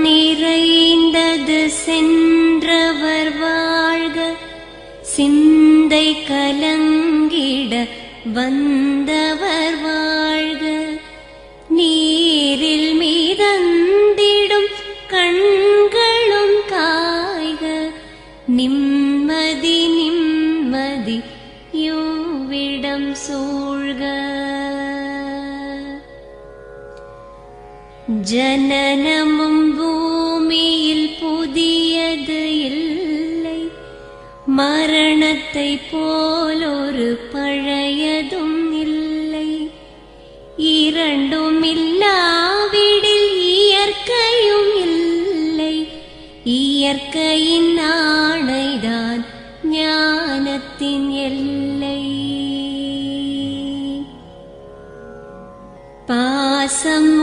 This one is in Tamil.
நிறைந்தது சென்றவர் வாழ்க, சிந்தை கலங்கிட வந்தவர் வாழ்க, நீரில் மிதந்திடும் கண்களும் காய்க, நிம்மதி நிம்மதி யோவிடம் சூழ்க. ஜனனமும் பூமியில் புதியது இல்லை, மரணத்தை போலொரு பழையதும் இல்லை, இரண்டும் இல்லாவிடில் இயற்கையும் இல்லை, இயற்கையின் ஆணைதான் ஞானத்தின் எல்லை. பாசம்